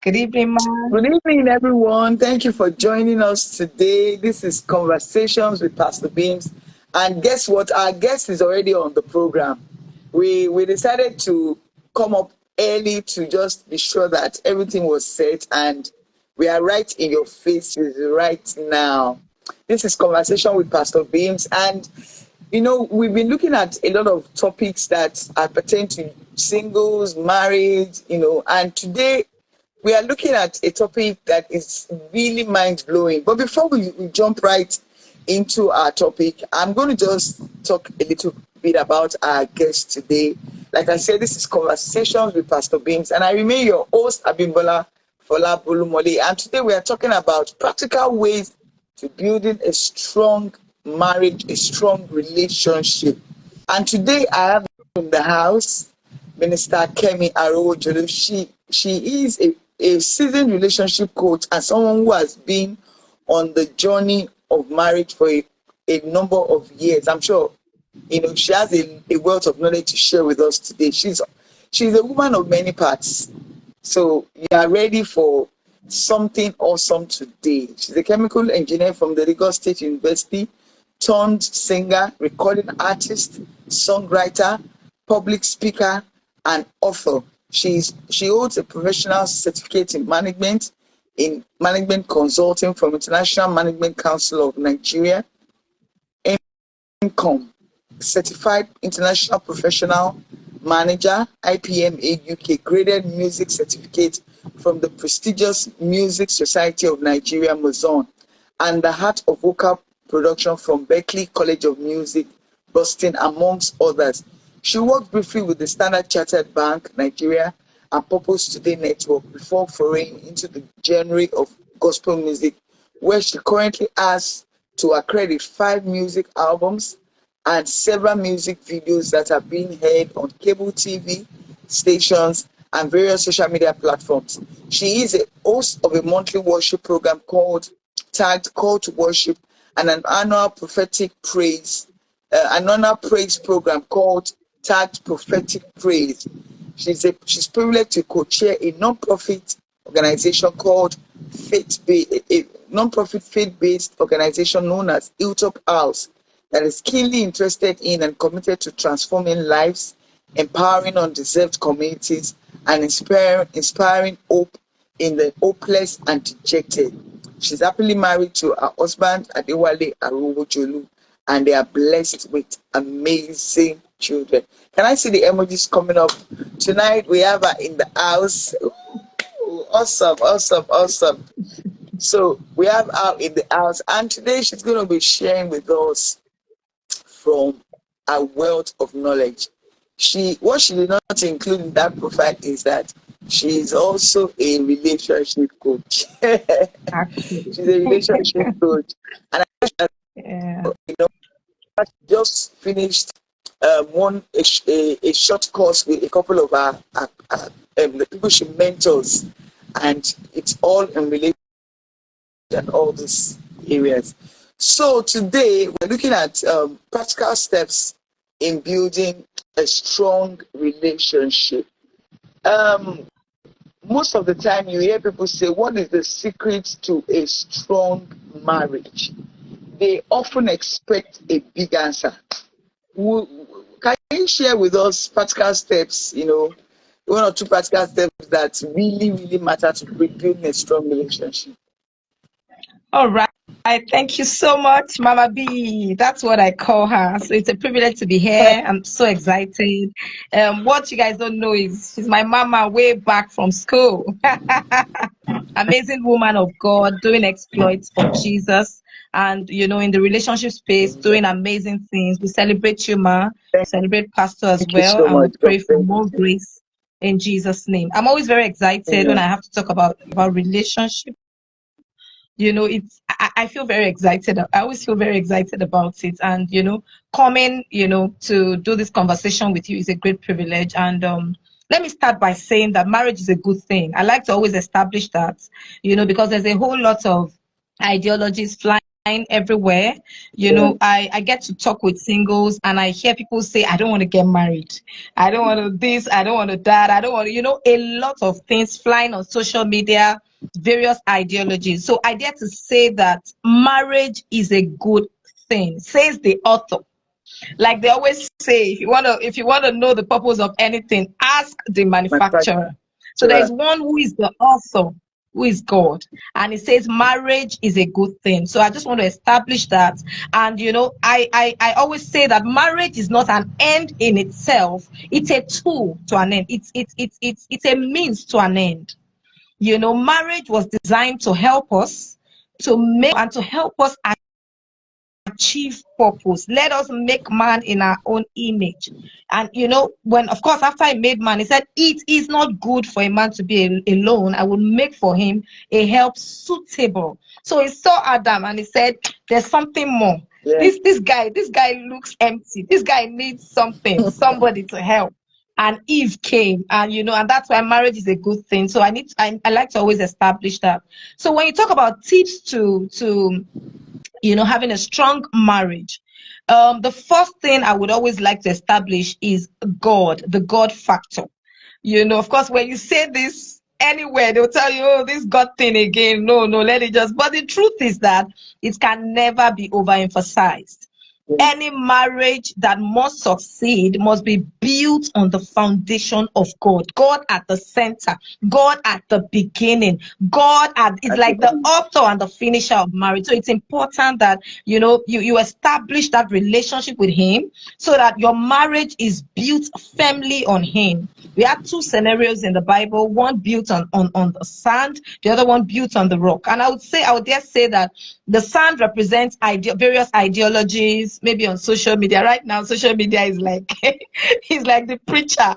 Good evening, ma. Good evening, everyone. Thank you for joining us today. This is Conversations with Pastor Bims. And guess what? Our guest is already on the program. We decided to come up early to just be sure that everything was set, and we are right in your faces right now. This is Conversation with Pastor Bims. And, we've been looking at a lot of topics that are pertain to singles, marriage, and today we are looking at a topic that is really mind-blowing. But before we jump right into our topic, I'm going to just talk a little bit about our guest today. Like I said, this is Conversations with Pastor Bims, and I remain your host, Abimbola Fola Bolumole. And today we are talking about practical ways to building a strong marriage, a strong relationship. And today I have in the house Minister Kemi Arowojolu. She is a seasoned relationship coach and someone who has been on the journey of marriage for a number of years. I'm sure, she has a wealth of knowledge to share with us today. She's a woman of many parts. So you are ready for something awesome today. She's a chemical engineer from the Lagos State University, turned singer, recording artist, songwriter, public speaker, and author. She holds a professional certificate in management consulting from International Management Council of Nigeria, IMCOM, certified international professional manager, IPMA UK, graded music certificate from the prestigious Music Society of Nigeria, Mazon, and the Heart of Vocal Production from Berklee College of Music, Boston, amongst others. She worked briefly with the Standard Chartered Bank, Nigeria, and Purpose Today Network before foraying into the genre of gospel music, where she currently has to accredit 5 music albums and several music videos that are being heard on cable TV stations and various social media platforms. She is a host of a monthly worship program tagged Call to Worship, and an annual praise program called tagged Prophetic Praise. She's privileged to co-chair a non-profit organization called a non-profit faith-based organization known as Hilltop House that is keenly interested in and committed to transforming lives, empowering undeserved communities, and inspiring hope in the hopeless and dejected. She's happily married to her husband, Adewale Arowojolu, and they are blessed with amazing children. Can I see the emojis coming up? Tonight we have her in the house. Ooh, awesome. So we have her in the house, and today she's going to be sharing with us from a wealth of knowledge. What she did not include in that profile is that she is also a relationship coach. She's a relationship coach, and I just finished a short course with a couple of the people she mentors, and it's all in relation and all these areas. So today we're looking at practical steps in building a strong relationship. Most of the time you hear people say, what is the secret to a strong marriage? They often expect a big answer. Can you share with us practical steps, 1 or 2 practical steps that really, really matter to building a strong relationship? All right. Thank you so much, Mama B. That's what I call her. So it's a privilege to be here. I'm so excited. What you guys don't know is she's my mama way back from school. Amazing woman of God, doing exploits for Jesus. And, in the relationship space, doing amazing things. We celebrate you, Ma. Celebrate Pastor as well. And we pray for more grace in Jesus' name. I'm always very excited when I have to talk about relationship. I feel very excited. I always feel very excited about it. And, coming, to do this conversation with you is a great privilege. And let me start by saying that marriage is a good thing. I like to always establish that, because there's a whole lot of ideologies flying everywhere. You Yeah. know, I get to talk with singles and I hear people say, I don't want to get married. I don't want to this, I don't want to that, I don't want to, a lot of things flying on social media, various ideologies. So I dare to say that marriage is a good thing, says the author. Like they always say, if you want to know the purpose of anything, ask the My manufacturer. So there facturer. is one who is the author, who is God, and it says marriage is a good thing. So I just want to establish that. And I always say that marriage is not an end in itself; it's a tool to an end. It's a means to an end. Marriage was designed to help us to make and to help us achieve purpose. Let us make man in our own image. And when of course after he made man, he said, it is not good for a man to be alone. I will make for him a help suitable. So he saw Adam and he said, there's something more. Yeah. This guy looks empty. This guy needs somebody to help. And Eve came, and that's why marriage is a good thing. So I like to always establish that. So when you talk about tips to having a strong marriage, the first thing I would always like to establish is God, the God factor. Of course, when you say this anywhere, they'll tell you, oh, this God thing again. No, let it just. But the truth is that it can never be overemphasized. Yeah. Any marriage that must succeed must be built on the foundation of God. God at the center, God at the beginning, is like the author and the finisher of marriage. So it's important that you establish that relationship with him so that your marriage is built firmly on him. We have two scenarios in the Bible, one built on the sand, the other one built on the rock. And I would dare say that the sand represents various ideologies, maybe on social media. Right now, social media is like he's like the preacher.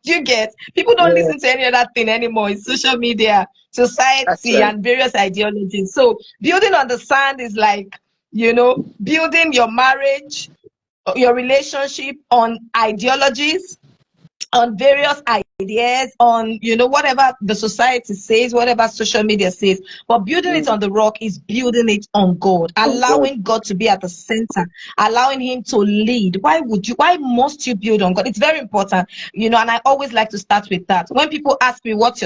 You get, people don't Yeah. listen to any other thing anymore. It's social media, That's society, right. and various ideologies. So building on the sand is like, building your marriage, your relationship on ideologies, on various ideas, on whatever the society says, whatever social media says. But building it on the rock is building it on God, Oh God. allowing God to be at the center, allowing him to lead. Why must you build on God? It's very important, and I always like to start with that. When people ask me what's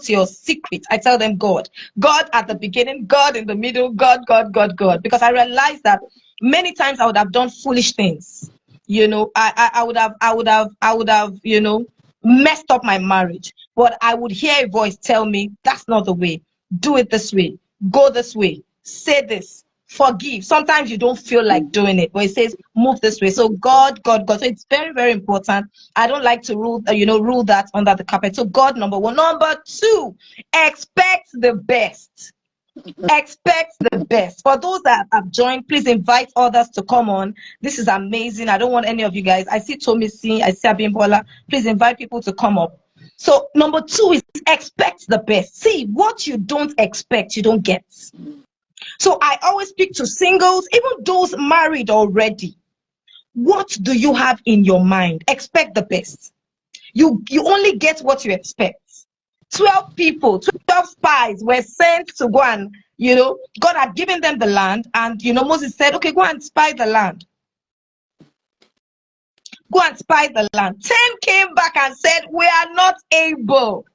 your secret, I tell them God at the beginning, God in the middle, God, because I realize that many times I would have done foolish things. I would have messed up my marriage, but I would hear a voice tell me, that's not the way. Do it this way. Go this way. Say this. Forgive. Sometimes you don't feel like doing it, but it says move this way. So God. So it's very, very important. I don't like to rule that under the carpet. So God, number one. Number two, expect the best. Expect the best. For those that have joined, please invite others to come on. This is amazing. I don't want any of you guys. I see Tommy C, I see Abimbola. Please invite people to come up. So number two is expect the best. See, what you don't expect, you don't get. So I always speak to singles, even those married already. What do you have in your mind? Expect the best. You only get what you expect. 12 people, 12 spies were sent to go and, God had given them the land, and, Moses said, okay, go and spy the land. Go and spy the land. 10 came back and said, we are not able.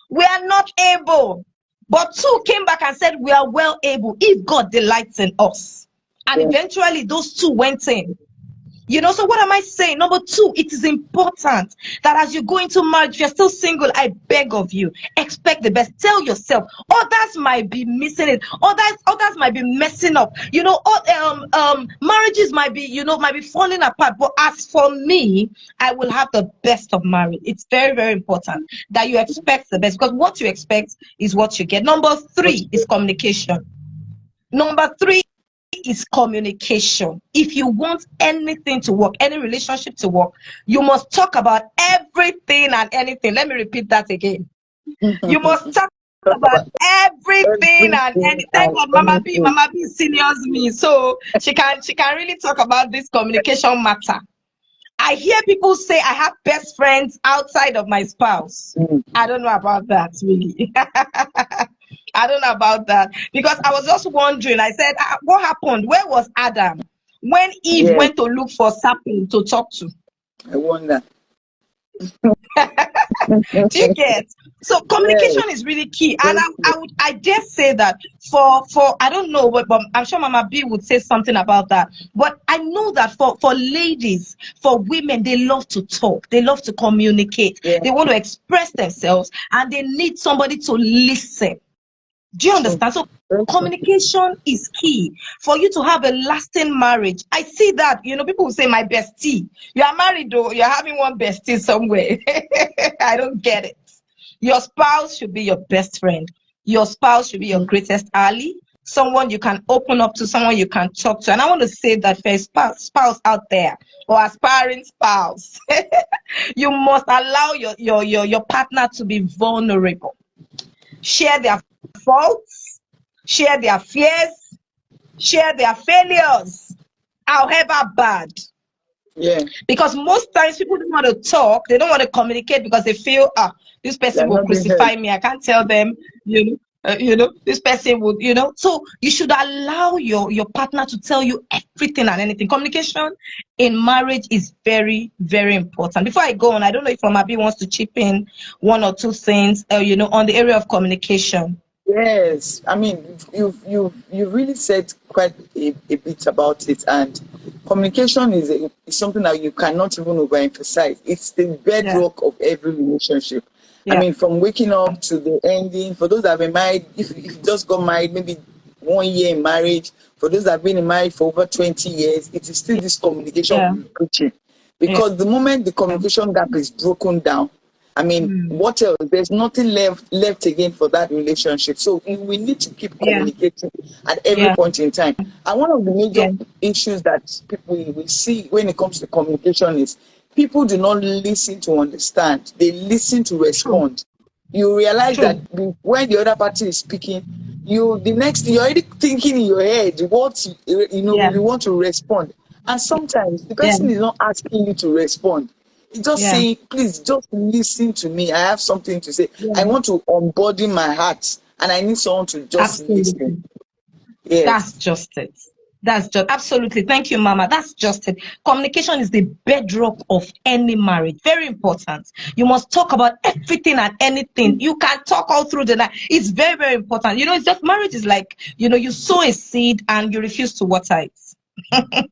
We are not able. But 2 came back and said, we are well able if God delights in us. And Yeah. eventually those 2 went in. So what am I saying? Number 2, it is important that as you go into marriage, if you're still single, I beg of you, expect the best. Tell yourself, others might be missing it. Others might be messing up. Marriages might be falling apart. But as for me, I will have the best of marriage. It's very, very important that you expect the best, because what you expect is what you get. Number 3 is communication. Number 3 is communication. If you want anything to work, any relationship to work, you must talk about everything and anything. Let me repeat that again. You must talk about everything and anything. Thank God Mama B seniors me, so she can really talk about this communication matter. I hear people say I have best friends outside of my spouse. I don't know about that, really. I don't know about that because I was just wondering. I said, what happened? Where was Adam when Eve Yes, went to look for something to talk to? I wonder. Do you get? So Yes, communication is really key, and very true. I dare say that for I don't know, but I'm sure Mama B would say something about that. But I know that for ladies, for women, they love to talk, they love to communicate, Yeah, they want to express themselves, and they need somebody to listen. Do you true. understand? So Very true. communication is key for you to have a lasting marriage. I see that, people will say my bestie. You are married though, you're having one bestie somewhere. I don't get it. Your spouse should be your best friend. Your spouse should be your Mm. greatest ally. Someone you can open up to, someone you can talk to. And I want to say that for a spouse out there or aspiring spouse, you must allow your partner to be vulnerable. Share their faults, share their fears, share their failures, however bad. Yeah, Because most times people don't want to talk, they don't want to communicate because they feel, this person they're will not being heard. crucify me. I can't tell them, this person would, So you should allow your partner to tell you everything and anything. Communication in marriage is very, very important. Before I go on, I don't know if Mama wants to chip in one or two things, on the area of communication. Yes, I mean, you really said quite a bit about it, and communication is something that you cannot even overemphasize. It's the Yeah, bedrock of every relationship. I yeah, mean, from waking up to the ending. For those that have been married, if you just got married, maybe 1 year in marriage. For those that have been in marriage for over 20 years, it is still this communication yeah, we're preaching. yeah. Because the moment the communication gap is broken down, I mean, Mm, what else? There's nothing left again for that relationship. So we need to keep yeah, communicating at every yeah, point in time. And one of the major yeah, issues that people will see when it comes to communication is people do not listen to understand. They listen to true, respond. You realize that true. when the other party is speaking, the next thing you're already thinking in your head what Yeah, you want to respond. And sometimes the yeah, person is not asking you to respond. He's just yeah, saying, please just listen to me. I have something to say. I yeah. want to embody my heart and I need someone to just listen. Absolutely. That's Yes. just it. That's just absolutely. Thank you, Mama. That's just it. Communication is the bedrock of any marriage. Very important. You must talk about everything and anything. You can talk all through the night. It's very, very important. It's just marriage is like, you sow a seed and you refuse to water it.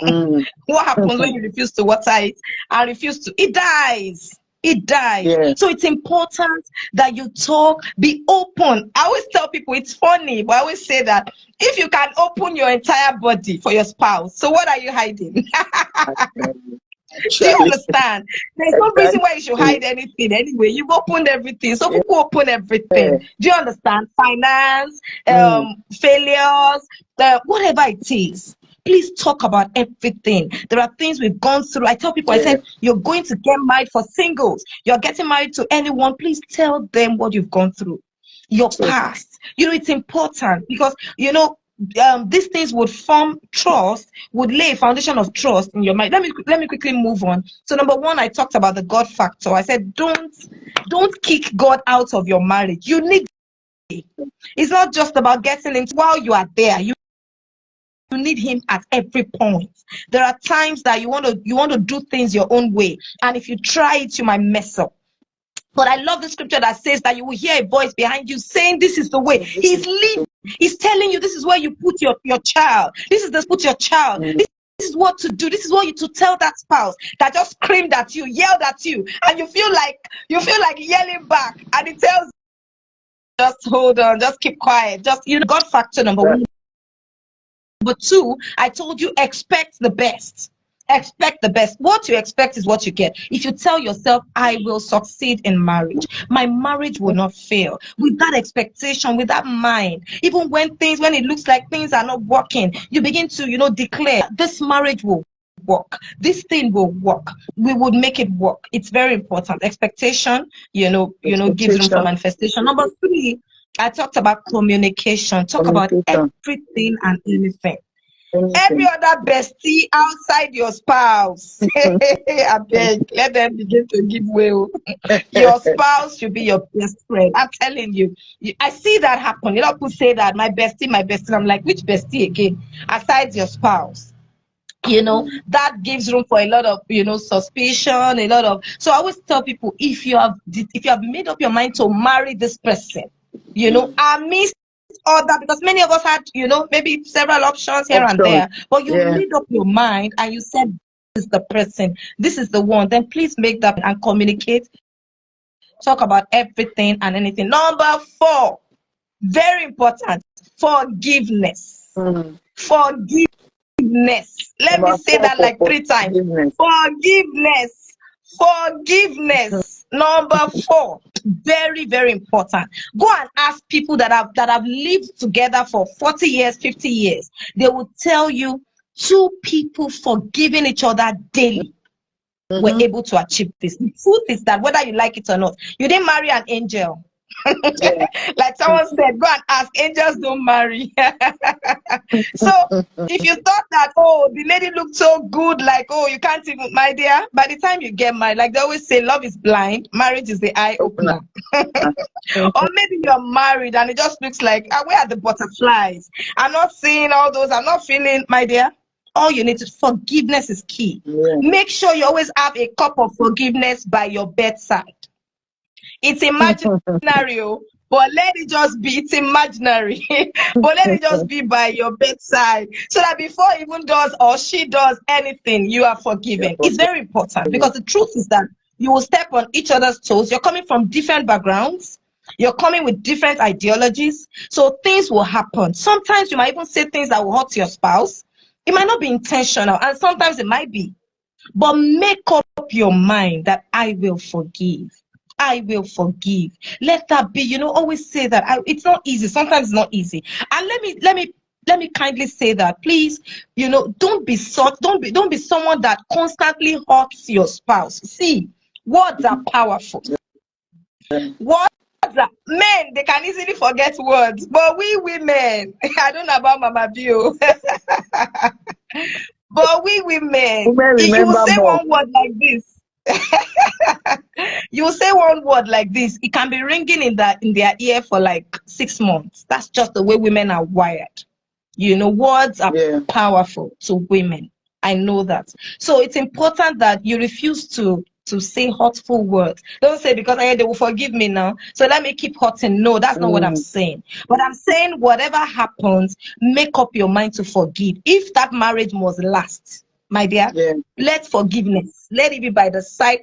Mm. What happens when you refuse to water it and refuse to? It dies. It dies. Yeah. So it's important that you talk, be open. I always tell people it's funny, but I always say that if you can open your entire body for your spouse, so what are you hiding? Actually, Do you actually, understand? There's no reason why you should exactly. hide anything anyway. You've opened everything. So Yeah. people open everything. Do you understand? Finance, Mm. failures, whatever it is. Please talk about everything. There are things we've gone through. I tell people, I Yeah. said, you're going to get married for singles. You're getting married to anyone. Please tell them what you've gone through. Your True. past. It's important because, these things would form trust, would lay a foundation of trust in your mind. Let me quickly move on. So number one, I talked about the God factor. I said don't kick God out of your marriage. You need it. It's not just about getting into while you are there. You need him at every point. There are times that you want to do things your own way, and if you try it, you might mess up. But I love the scripture that says that you will hear a voice behind you saying, "This is the way." This is He's leading. He's telling you this is where you put your child. This is the put your child. mm, This is what to do. This is what you to tell that spouse that just screamed at you, yelled at you, and you feel like yelling back. And it tells you, just hold on, just keep quiet. Just God factor number that. one. Number two, I told you expect the best. Expect the best. What you expect is what you get. If you tell yourself, I will succeed in marriage, my marriage will not fail, with that expectation, with that mind, even when it looks like things are not working, you begin to, declare this marriage will work. This thing will work. We would make it work. It's very important. Expectation, gives room for Expectation, manifestation. Number three, I talked about communication. Talk about communication. everything and anything. Every Anything. other bestie outside your spouse, I beg, let them begin to give way. Your spouse should be your best friend. I'm telling you. I see that happen. A lot of people say that my bestie, my bestie. I'm like, which bestie again? Aside your spouse. That gives room for a lot of suspicion, a lot of. So I always tell people, if you have made up your mind to marry this person, amidst other, because many of us had maybe several options here and Options. there, but you Yeah. made up your mind and you said this is the person, this is the one, then please make that and communicate, talk about everything and anything. Number 4, very important, forgiveness. Mm. Forgiveness. Let me Number say 4 that for like 3 times. forgiveness. Forgiveness. Forgiveness. Number 4, very, very important. Go and ask people that have lived together for 40 years, 50 years. They will tell you 2 people forgiving each other daily were Mm-hmm. able to achieve this. The truth is that whether you like it or not, you didn't marry an angel. Yeah. Like someone said, go and ask, angels don't marry. So if you thought that, oh, the lady looked so good, like, oh, you can't even, my dear, by the time you get married, like they always say, love is blind, marriage is the eye Open opener. up. Or maybe you're married and it just looks like, where are the butterflies? I'm not seeing all those, I'm not feeling, my dear. All you need to, forgiveness is key. Yeah. Make sure you always have a cup of forgiveness by your bedside. It's imaginary, but let it just be. It's imaginary, but let it just be by your bedside, so that before he even does or she does anything, you are Yeah, forgiven. It's forgive. very important, because the truth is that you will step on each other's toes. You're coming from different backgrounds. You're coming with different ideologies. So things will happen. Sometimes you might even say things that will hurt your spouse. It might not be intentional, and sometimes it might be. But make up your mind that I will forgive. I will forgive. Let that be. Always say that. It's not easy. Sometimes it's not easy. And let me kindly say that, please. Don't be someone that constantly hurts your spouse. See, words are powerful. Words men, they can easily forget words, but we women, I don't know about Mama Bio, but we women, Women you will remember say more. one word like this. You say one word like this, it can be ringing in their ear for like 6 months. That's just the way women are wired. Words are Yeah. powerful to women. I know that. So it's important that you refuse to say hurtful words. Don't say, because they will forgive me now, so let me keep hurting. No, that's not what I'm saying. But I'm saying, whatever happens, make up your mind to forgive. If that marriage must last, my dear, Yeah. let forgiveness, let it be by the side.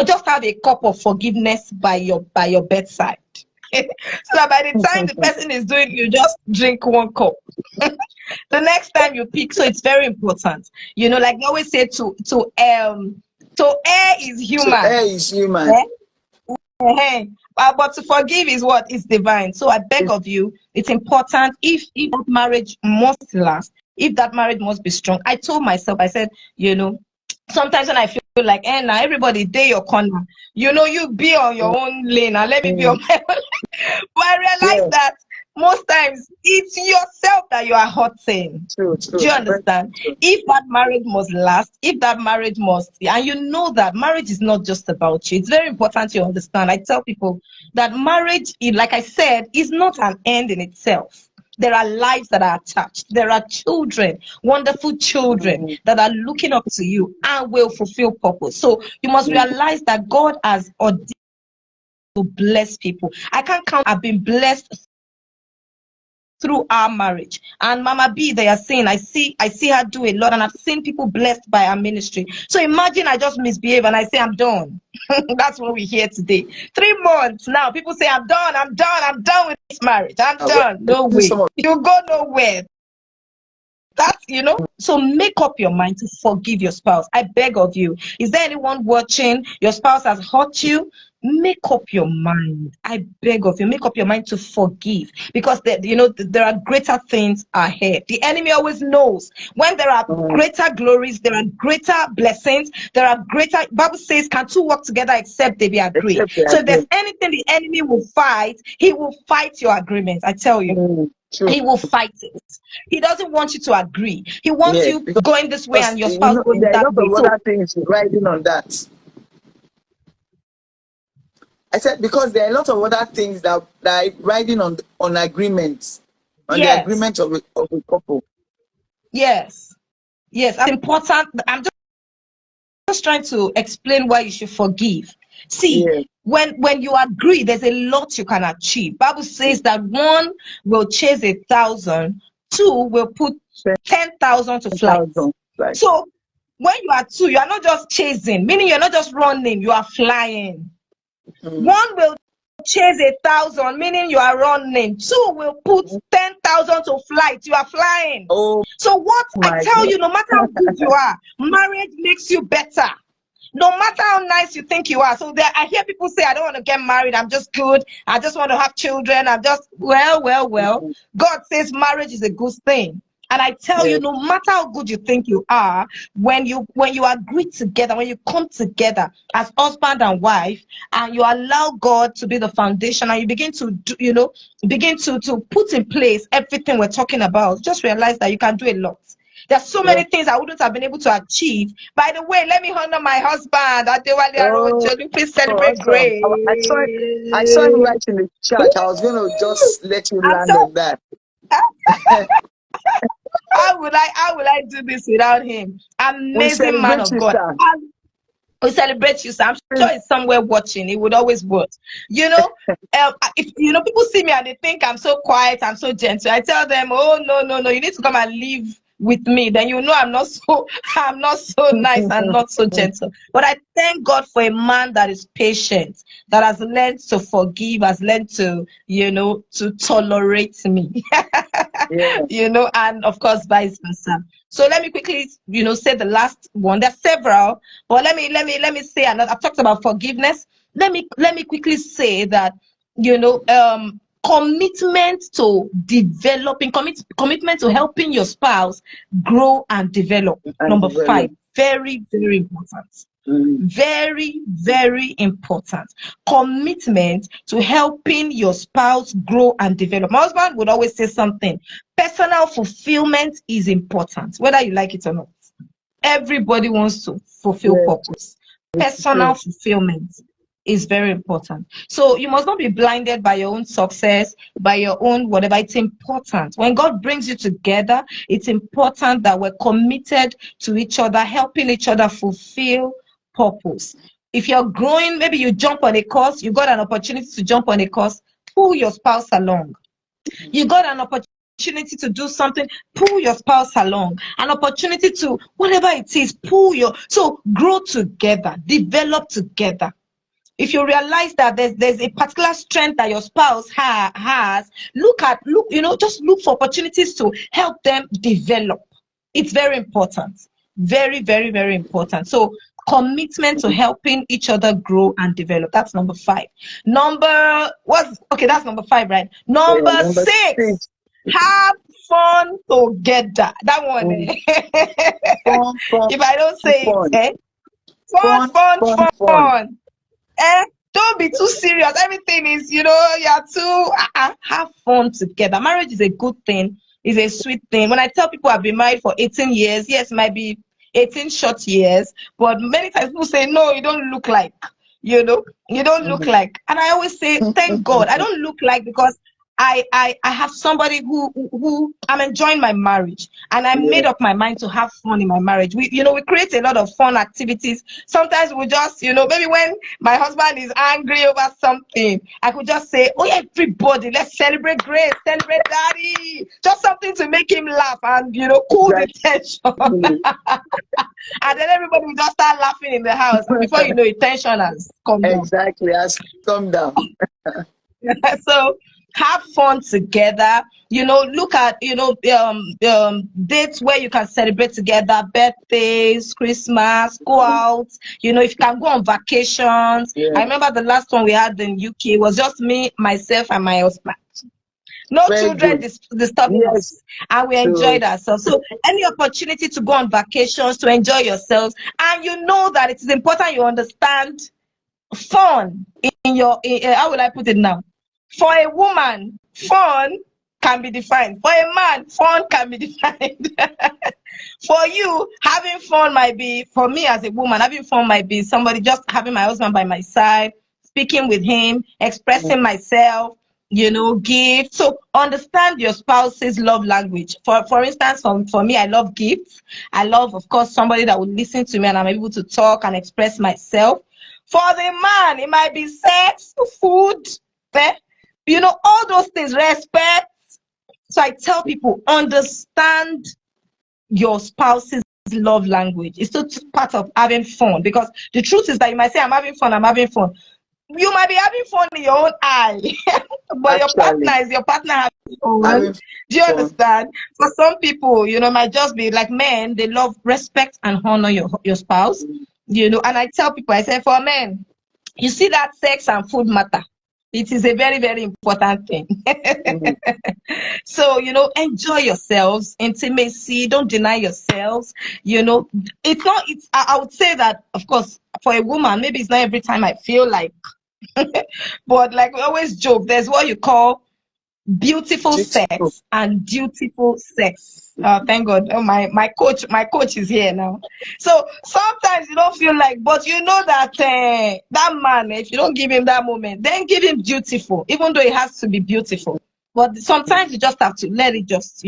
Just have a cup of forgiveness by your bedside. So that by the time the person is doing, you just drink one cup. The next time you pick. So it's very important. Like they always say, to err is So air human. is human. Eh? But to forgive is what is divine. So I beg of you, it's important, if that marriage must last, if that marriage must be strong. I told myself, I said, sometimes when I feel like, now everybody day your corner, you be on your own lane and let me be on Mm. my own. But I realized Yeah. that most times it's yourself that you are hurting. True. Do you True. Very understand? true. If that marriage must last, if that marriage must, and that marriage is not just about you. It's very important you understand. I tell people that marriage, like I said, is not an end in itself. There are lives that are attached. There are children, wonderful children Mm. that are looking up to you and will fulfill purpose. So you must Mm. realize that God has ordained to bless people. I can't count. I've been blessed through our marriage. And Mama B, they are saying, I see her do a lot, and I've seen people blessed by our ministry. So imagine I just misbehave and I say I'm done. That's what we hear today. 3 months now, people say I'm done with this marriage. I'm Well, done. No this is way. some of You go nowhere. That's, so make up your mind to forgive your spouse. I beg of you. Is there anyone watching? Your spouse has hurt you. make up your mind. I beg of you, make up your mind to forgive, because there are greater things ahead. The enemy always knows when there are greater glories, there are greater blessings, there are greater. Bible says, can two work together except they be agreed? Except they So if there's agree. anything the enemy will fight, he will fight your agreement. I tell you. True. He will fight it. He doesn't want you to agree. He wants Yes, you going this way because and your spouse going there are a that lot way. of So other things riding on that. I said because there are a lot of other things that are riding on agreements, on the yes, agreement of a couple. yes, yes. That's important. I'm just trying to explain why you should forgive. See, Yeah. when you agree, there's a lot you can achieve. Bible says that one will chase 1,000, two will put 10,000 to flight. 10,000. Right. So when you are two, you are not just chasing, meaning you're not just running, you are flying. One will chase 1,000, meaning you are running. Two will put 10,000 to flight, you are flying. Oh So what I my tell God. you, no matter how good you are, marriage makes you better. No matter how nice you think you are. So there, I hear people say, I don't want to get married. I'm just good. I just want to have children. I'm just, well. God says marriage is a good thing. And I tell you, Yes. no matter how good you think you are, when you agree together, when you come together as husband and wife, and you allow God to be the foundation, and you begin to do, begin to put in place everything we're talking about, just realize that you can do a lot. There's so many Yes. things I wouldn't have been able to achieve. By the way, let me honor my husband, Adewale Oh, Arowojolu. Please celebrate awesome. grace. I saw him right in the chat. I was going to just let you I'm land so, on that. how will I do this without him? We Amazing man celebrate of you, God. sir. We celebrate you, sir. I'm sure he's somewhere watching. He would always watch. If people see me and they think I'm so quiet, I'm so gentle, I tell them, oh no, you need to come and live with me. Then you know I'm not so I'm not so nice and not so gentle. But I thank God for a man that is patient, that has learned to forgive, has learned to to tolerate me. Yeah. And of course vice versa. So let me quickly, say the last one. There's several, but let me say another. I've talked about forgiveness. Let me quickly say that, commitment to developing, commitment to helping your spouse grow and develop. And Number 5, develop. very, very important. Very, very important. Commitment to helping your spouse grow and develop. My husband would always say something: personal fulfillment is important, whether you like it or not. Everybody wants to fulfill Yes, purpose. it's Personal true. fulfillment is very important. So you must not be blinded by your own success, by your own whatever. It's important. When God brings you together, it's important that we're committed to each other, helping each other fulfill purpose. If you're growing, maybe you jump on a course, you got an opportunity to jump on a course, pull your spouse along. You got an opportunity to do something, pull your spouse along. An opportunity to whatever it is, so grow together, develop together. If you realize that there's a particular strength that your spouse has, just look for opportunities to help them develop. It's very important. Very, very, very important. So commitment to helping each other grow and develop. That's number 5. That's number 5, right? Yeah, Number number 6, 6. have fun together. That one, Mm. Fun, fun, if I don't say it, fun. fun, Fun, fun, fun, fun. fun. Don't be too serious. Everything is, you're too have fun together. Marriage is a good thing, is a sweet thing. When I tell people I've been married for 18 years, yes, it might be 18 short years, but many times people say, no, you don't look like, you don't look like. And I always say, thank God. I don't look like, because I have somebody who I'm enjoying my marriage, and I made Yeah. up my mind to have fun in my marriage. We create a lot of fun activities. Sometimes we just, maybe when my husband is angry over something, I could just say, oh yeah, everybody, let's celebrate Grace, celebrate Daddy. Just something to make him laugh and, cool the tension. And then everybody will just start laughing in the house. And before you know it, tension has come down. Exactly. Has come down. So have fun together. Look at dates where you can celebrate together, birthdays, Christmas, go out. If you can go on vacations. Yeah. I remember the last one we had in UK was just me, myself, and my husband. No Very children good. disturbing Yes. us, and we So enjoyed ourselves. So any opportunity to go on vacations, to enjoy yourselves, and you know that it is important you understand fun how will I put it now? For a woman, fun can be defined. For a man, fun can be defined. For you, having fun might be, for me as a woman, having fun might be somebody just having my husband by my side, speaking with him, expressing myself, gift. So understand your spouse's love language. For instance, for me, I love gifts. I love, of course, somebody that will listen to me and I'm able to talk and express myself. For the man, it might be sex, food, eh? All those things, respect. So I tell people, understand your spouse's love language. It's still part of having fun, because the truth is that you might say, I'm having fun, I'm having fun. You might be having fun in your own eye, but actually, your partner having fun. having Do you fun. understand? For some people, might just be like men, they love respect and honor your spouse. And I tell people, I say, for men, you see that sex and food matter. It is a very, very important thing. Mhm. So, enjoy yourselves, intimacy, don't deny yourselves. I would say that, of course, for a woman, maybe it's not every time I feel like, but like we always joke, there's what you call beautiful Beautiful. sex and dutiful sex. Thank God. Oh, my coach is here now. So sometimes you don't feel like, but you know that that man, if you don't give him that moment, then give him beautiful, even though it has to be beautiful. But sometimes you just have to let it just.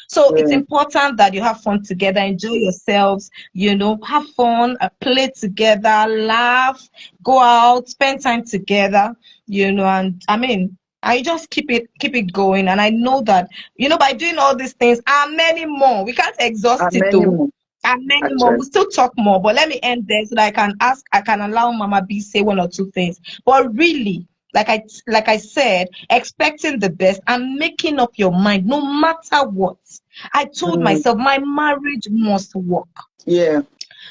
So it's Yeah. important that you have fun together, enjoy yourselves, have fun, play together, laugh, go out, spend time together, and I mean, I just keep it going. And I know that, by doing all these things and many more, we can't exhaust And it many though. more, And many more. actually. We'll still talk more, but let me end there so that I can allow Mama B say one or two things. But really, like I said, expecting the best and making up your mind no matter what. I told Mm. myself my marriage must work. Yeah.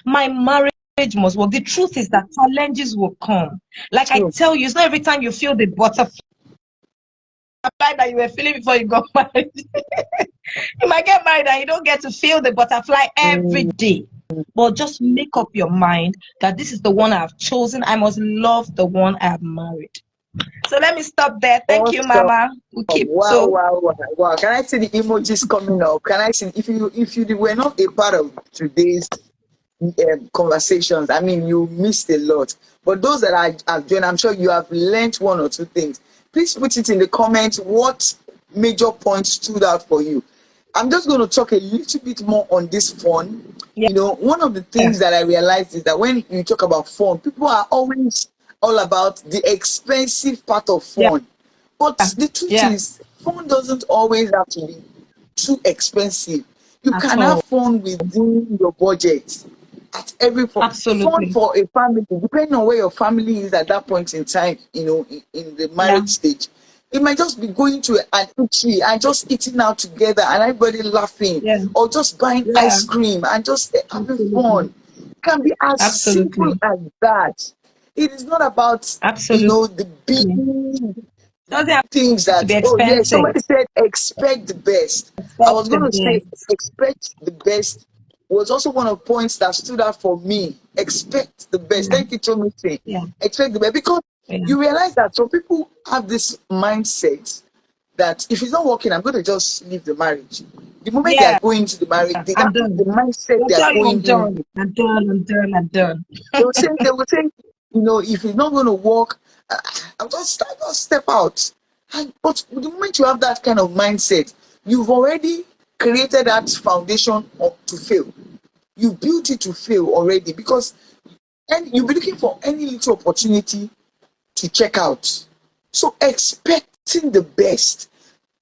My marriage must work. The truth is that challenges will come. Like I True. tell you, it's not every time you feel the butterfly that you were feeling before you got married. You might get married and you don't get to feel the butterfly every Mm. day. But just make up your mind that this is the one I've chosen. I must love the one I've married. So let me stop there. Thank you, Awesome. Mama. We keep Wow, so wow, wow, wow. Can I see the emojis coming up? Can I see if you were not a part of today's conversations, I mean, you missed a lot. But those that have joined, I'm sure you have learned one or two things. Please put it in the comments what major points stood out for you. I'm just going to talk a little bit more on this fun. yeah, One of the things that I realized is that when you talk about fun, people are always all about the expensive part of yeah, fun. But the truth yeah, is, fun doesn't always have to be too expensive. You at can have all. fun within your budget at every point. Fun Absolutely. for a family, depending on where your family is at that point in time, in the Yeah, marriage stage. It might just be going to an eatery and just eating out together and everybody laughing, yeah, or just buying yeah, ice cream and just having absolutely. fun. It can be as simple Absolutely. as that. It is not about, Absolutely. the big Doesn't have things to be that, oh yeah, expensive. somebody said expect the best. I Expect was the going to say best. expect the best was also one of the points that stood out for me. Expect the best. Yeah, Thank you, Tommy. yeah, Expect the best, because yeah, you realize that some people have this mindset that if it's not working, I'm going to just leave the marriage. The moment they are yeah. going into the marriage, I'm that is the done. mindset They'll they are tell you I'm going in. done. I'm done. I'm done. I'm done. They will say, if it's not going to work, uh, I'll just step out. But the moment you have that kind of mindset, you've already created that foundation to fail. You built it to fail already, because you'll be looking for any little opportunity to check out. So expecting the best.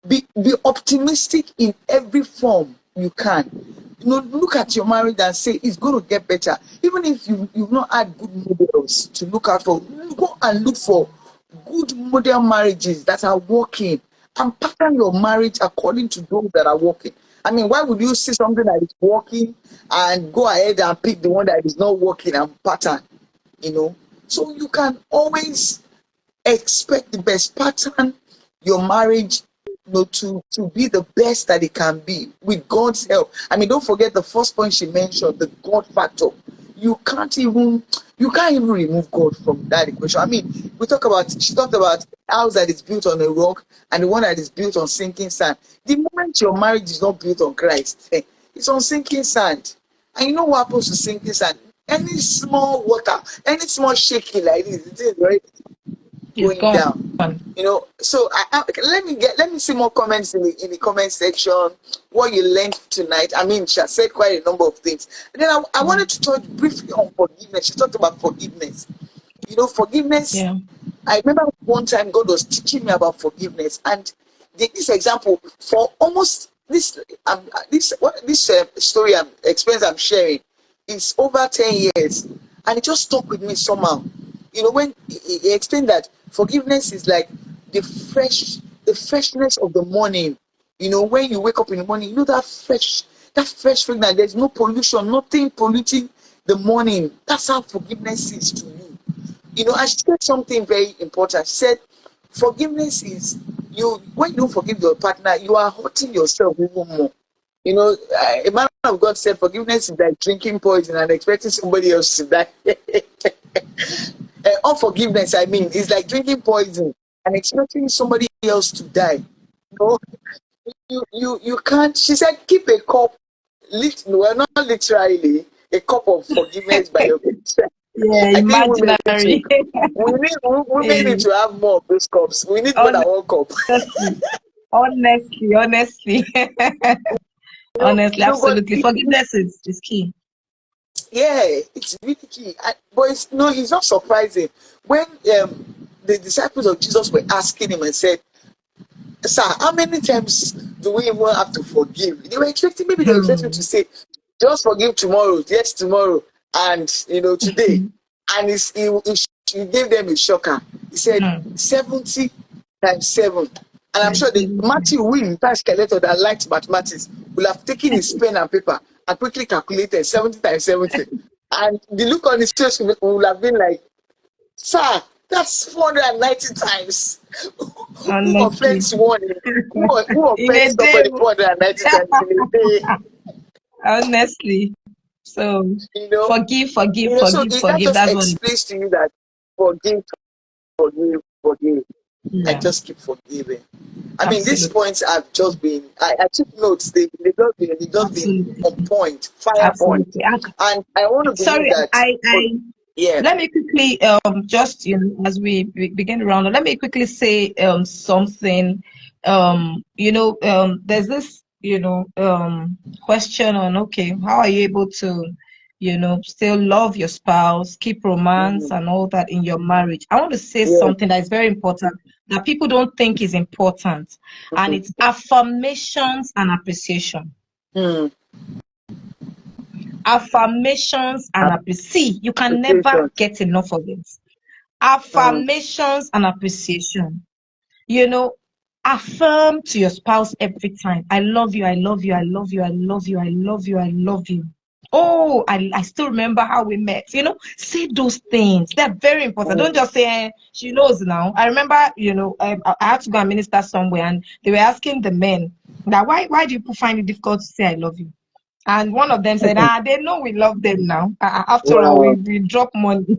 Be optimistic in every form you can. Look at your marriage and say it's going to get better. Even if you've not had good models to look out for, go and look for good model marriages that are working and pattern your marriage according to those that are working. I mean, why would you see something that is working and go ahead and pick the one that is not working and pattern, you know? So you can always expect the best, pattern your marriage, you know, to be the best that it can be with God's help. I mean, don't forget the first point she mentioned, the God factor. You can't even remove God from that equation. I mean, she talked about a house that is built on a rock and the one that is built on sinking sand. The moment your marriage is not built on Christ, it's on sinking sand. And you know what happens to sinking sand? Any small water, any small shaking like this, it is already going down. You know, so let me see more comments in the comment section. What you learned tonight. I mean, she has said quite a number of things. And then I wanted to touch briefly on forgiveness. She talked about forgiveness. You know, forgiveness. Yeah. I remember one time God was teaching me about forgiveness, and this example for almost this story experience I'm sharing is over 10 years, and it just stuck with me somehow. You know, when he explained that forgiveness is like the freshness of the morning. You know, when you wake up in the morning, you know that fresh fragrance. There's no pollution, nothing polluting the morning. That's how forgiveness is to you. You know, and she said something very important. She said, forgiveness is when you don't forgive your partner, you are hurting yourself even more. You know, a man of God said forgiveness is like drinking poison and expecting somebody else to die. Unforgiveness, I mean, is like drinking poison and expecting somebody else to die. You know, you can't. She said, keep a cup, well, not literally, a cup of forgiveness by your bedside. Yeah, I think women imaginary. need to have more of those cups. We need more than one cup. Honestly. Honestly, absolutely. Forgiveness is key. Yeah, it's really key. But it's not surprising when the disciples of Jesus were asking him and said, "Sir, how many times do we even have to forgive?" They were expecting to say, "Just forgive tomorrow, yes, tomorrow, and today." And he gave them a shocker. He said 70 times 7. And I'm sure Matthew Wynne, that skeleton that liked mathematics, will have taken his pen and paper and quickly calculated 70 times 70. And the look on his face will have been like, "Sir, that's 490 times." Who offends one? Who offends somebody 490 times in a day? Honestly. So forgive. That just explains to you that forgive. Yeah. And just keep forgiving. I mean, these points have just been. I took notes. They've just been on point, fire point. And I want to believe that. Let me quickly just as we begin the round, let me quickly say something. There's this question on, okay, how are you able to still love your spouse, keep romance and all that in your marriage? I want to say something that is very important that people don't think is important, and it's affirmations and appreciation. Affirmations and appreciation. You can never get enough of it. Affirmations and appreciation. Affirm to your spouse every time, "I love you, I love you, I love you, I love you, I love you, I love you." Oh, I still remember how we met. Say those things. They're very important. Don't just say, she knows now. I remember, I had to go and minister somewhere, and they were asking the men that why do you find it difficult to say "I love you"? And one of them said, they know we love them now. After all, we drop money.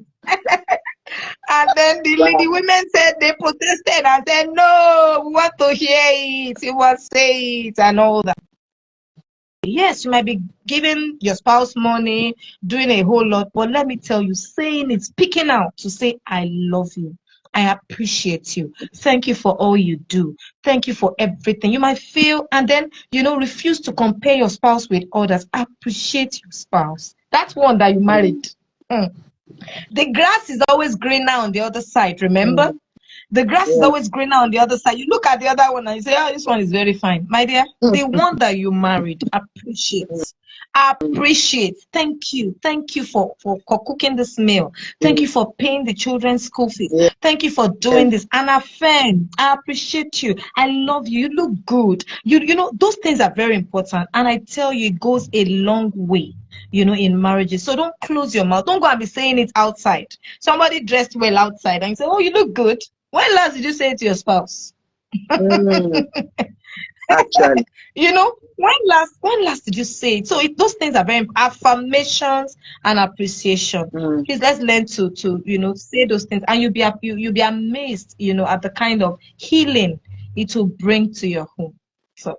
And then the women said, they protested and said, "No, we want to hear it. You want to say it," and all that. Yes, you might be giving your spouse money, doing a whole lot, but let me tell you, saying it, speaking out to say, "I love you. I appreciate you. Thank you for all you do. Thank you for everything." You might feel, and then, refuse to compare your spouse with others. Appreciate your spouse. That's one that you married. The grass is always greener on the other side, remember? The grass is always greener on the other side. You look at the other one and you say, "Oh, this one is very fine." My dear, the one that you married, appreciate. Appreciate. Thank you for cooking this meal. Thank you for paying the children's school fees. Yeah. Thank you for doing this. And affirm, I appreciate you. I love you. You look good. You know, those things are very important. And I tell you, it goes a long way, in marriages. So don't close your mouth. Don't go and be saying it outside. Somebody dressed well outside and you say, oh, you look good. When last did you say it to your spouse? Mm, actually. When last did you say it? So those things are very affirmations and appreciation. Mm. Please, let's learn to say those things, and you'll be amazed, at the kind of healing it will bring to your home. So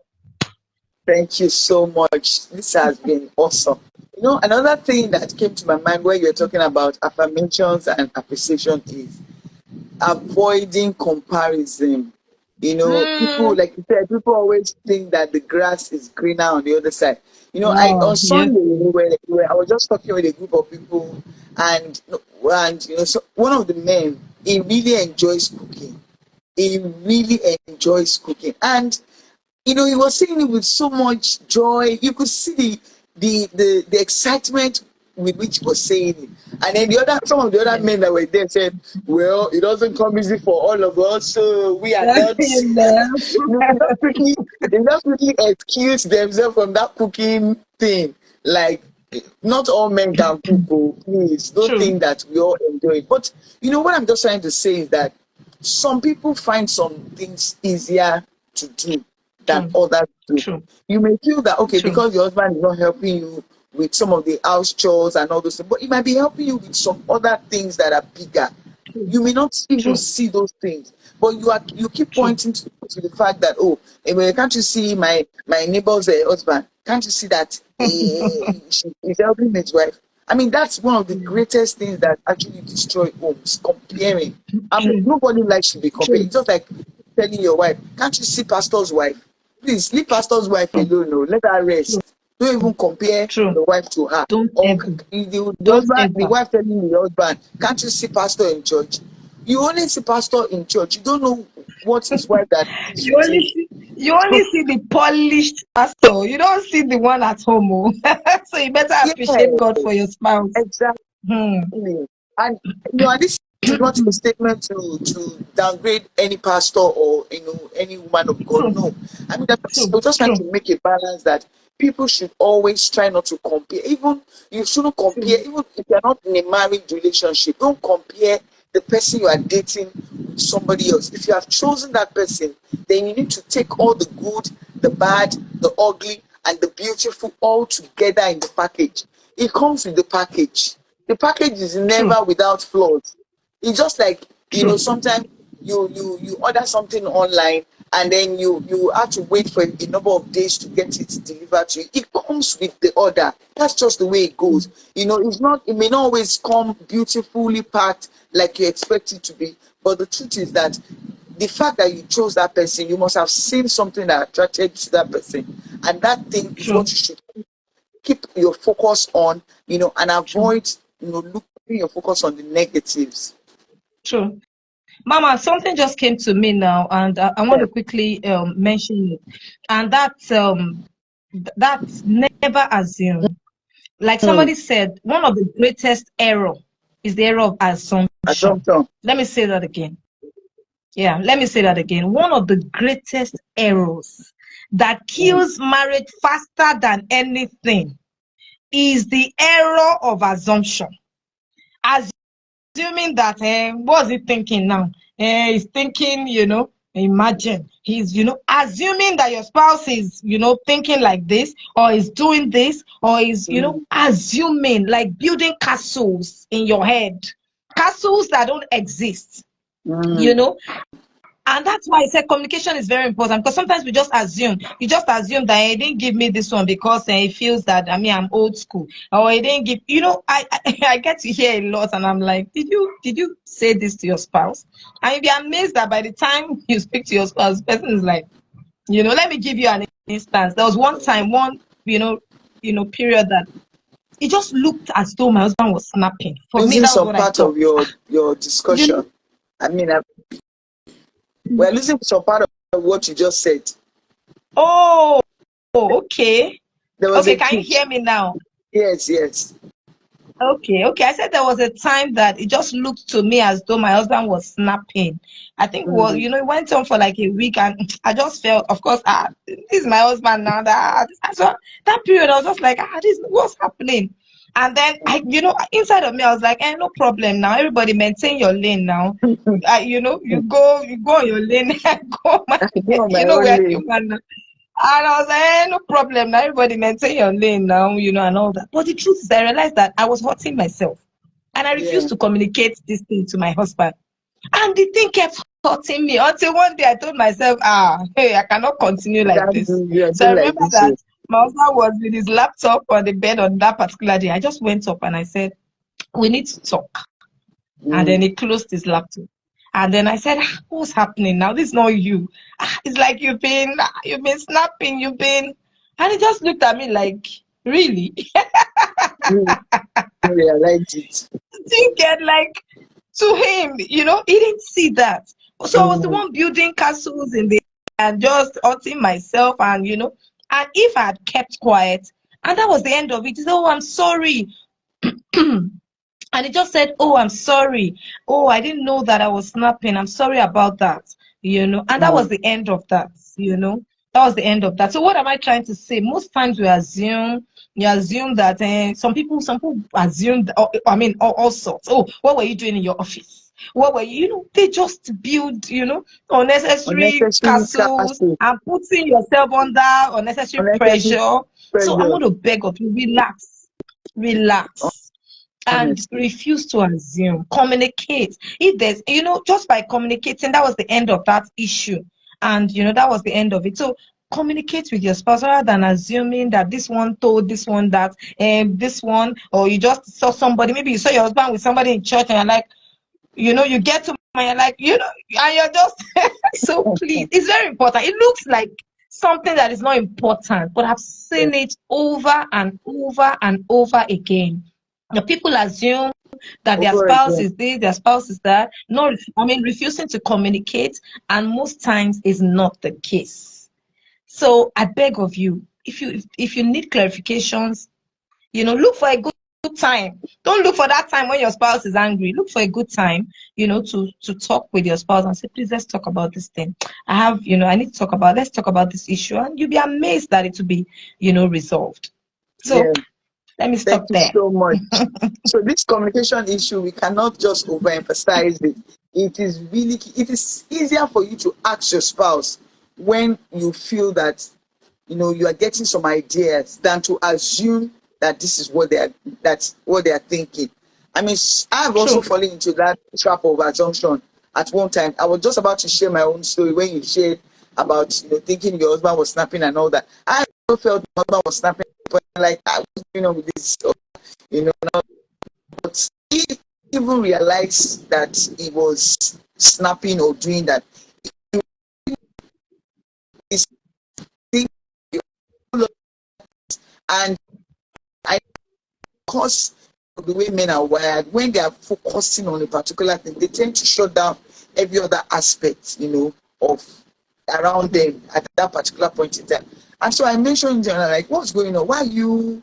Thank you so much. This has been awesome. Another thing that came to my mind when you were talking about affirmations and appreciation is avoiding comparison. People, mm, like you said, people always think that the grass is greener on the other side. I oh on yes, Sunday I was just talking with a group of people, and so one of the men, he really enjoys cooking. He really enjoys cooking, and he was saying it with so much joy. You could see the excitement with which he was saying it. And then some of the other yes. men that were there said, well, it doesn't come easy for all of us, so we are not. You know. They just quickly excuse themselves from that cooking thing. Like, not all men can cook, oh, please. Don't True, think that we all enjoy it. But what I'm just trying to say is that some people find some things easier to do than true, others do. true, You may feel that, okay, true, because your husband is not helping you with some of the house chores and all those things, but he might be helping you with some other things that are bigger. true, You may not even true, see those things, but you keep true. pointing to the fact that, oh, can't you see my neighbor's husband? Can't you see that he's helping his wife? I mean, that's one of the Yeah. greatest things that actually destroy homes, comparing. I mean, True, nobody likes to be compared. true, It's just like telling your wife, can't you see pastor's wife? Please leave pastor's wife true, alone. No, let her true, rest. Don't even compare true. your wife to her. Don't Or ever. the Don't husband, the ever. wife telling the husband, can't you see pastor in church? You only see pastor in church. You don't know what his wife that lives You with only him. see you only see the polished pastor. You don't see the one at home. Oh. So you better Yeah, appreciate God for your spouse. exactly. Hmm. And and this is not a statement to downgrade any pastor or any woman of God. True, No, I mean we're true, just trying true, to make a balance that people should always try not to compare. Even you shouldn't compare. true, Even if you're not in a married relationship, don't compare the person you are dating with somebody else. If you have chosen that person, then you need to take all the good, the bad, the ugly, and the beautiful all together in the package. It comes with the package. The package is true, never without flaws. It's just like true, sometimes you order something online and then you have to wait for a number of days to get it delivered to you. It comes with the order. That's just the way it goes. It may not always come beautifully packed like you expect it to be, but the truth is that the fact that you chose that person, you must have seen something that attracted you to that person, and that thing is what true, you should keep your focus on, and true, avoid, looking your focus on the negatives. true. Mama, something just came to me now, and I want Yeah. to quickly mention it. And that's never assume. Like Hmm. somebody said, one of the greatest error is the error of assumption. Assumption. Let me say that again. Yeah, let me say that again. One of the greatest errors that Hmm. kills marriage faster than anything is the error of assumption. Assuming that, what's he thinking now? He's thinking, imagine he's, assuming that your spouse is, thinking like this, or is doing this, or is, Hmm. assuming, like building castles in your head, castles that don't exist, you Hmm. know. And that's why I said communication is very important, because sometimes we just assume. You just assume that he didn't give me this one because he feels that I'm old school, or he didn't give. I get to hear a lot, and I'm like, did you say this to your spouse? And you'll be amazed that by the time you speak to your spouse, the person is like, let me give you an instance. There was one time, period that it just looked as though my husband was snapping. For me, Losing that was some what I part thought. of your You know, discussion. I mean, we're losing some part of what you just said. oh, okay. There was Okay, a can you pitch. hear me now? Yes, yes. Okay. I said there was a time that it just looked to me as though my husband was snapping. I think, well, Mm. it went on for like a week, and I just felt, of course, this is my husband now. So that period, I was just like, this, what's happening? And then inside of me, I was like, no problem now. Everybody maintain your lane now. You go on your lane, I go on my I lane. go on my We own are lane. human now. And I was like, no problem. Now everybody maintain your lane now, and all that. But the truth is, I realized that I was hurting myself. And I Yeah. refused to communicate this thing to my husband. And the thing kept hurting me until one day I told myself, hey, I cannot continue You like can't this. do you're So I doing like remember this. that So. my husband was with his laptop on the bed on that particular day. I just went up and I said, we need to talk. And then Mm. he closed his laptop. And then I said, what's happening now? This is not you. It's like you've been snapping, and he just looked at me like, really? You realize it. Do you get, like, to him, he didn't see that. So I was the Mm. one building castles in the and just hurting myself, and if I had kept quiet, and that was the end of it, he said, oh, I'm sorry. And he just said, oh, I'm sorry. Oh, I didn't know that I was snapping. I'm sorry about that. And that was Mm. the end of that. That was the end of that. So what am I trying to say? Most times you assume that some people assume, I mean, all sorts. Oh, what were you doing in your office? What were they just build, unnecessary Unnecessary castles capacity. and putting yourself under unnecessary Unnecessary pressure. So I pressure. want to beg of you, relax and Honestly. refuse to assume. Communicate. If there's, just by communicating, that was the end of that issue. And, that was the end of it. So communicate with your spouse rather than assuming that this one told this one that, this one, or you just saw somebody, maybe you saw your husband with somebody in church and you're like, you get to and you're like, and you're just, so please, it's very important. It looks like something that is not important, but I've Yeah. seen it over and over and over again. People assume that their Over spouse again. is this, their spouse is that. No, I mean, refusing to communicate, and most times is not the case. So I beg of you, if you need clarifications, look for a good time. Don't look for that time when your spouse is angry. Look for a good time, to talk with your spouse and say, please, let's talk about this thing. I need to let's talk about this issue. And you'll be amazed that it will be, resolved. So Yeah. let me Thank stop you there. so much. So this communication issue, we cannot just overemphasize it. It is easier for you to ask your spouse when you feel that you are getting some ideas than to assume that this is that's what they are thinking. I mean, I've also True. fallen into that trap of assumption at one time. I was just about to share my own story when you shared about thinking your husband was snapping and all that. I also felt my husband was snapping, but like I was going on with this, now, but he even realized that he was snapping or doing that. He's thinking, and I cause the way men are wired, when they are focusing on a particular thing, they tend to shut down every other aspect, of around them at that particular point in time. And so I mentioned to her, like, what's going on? Why are you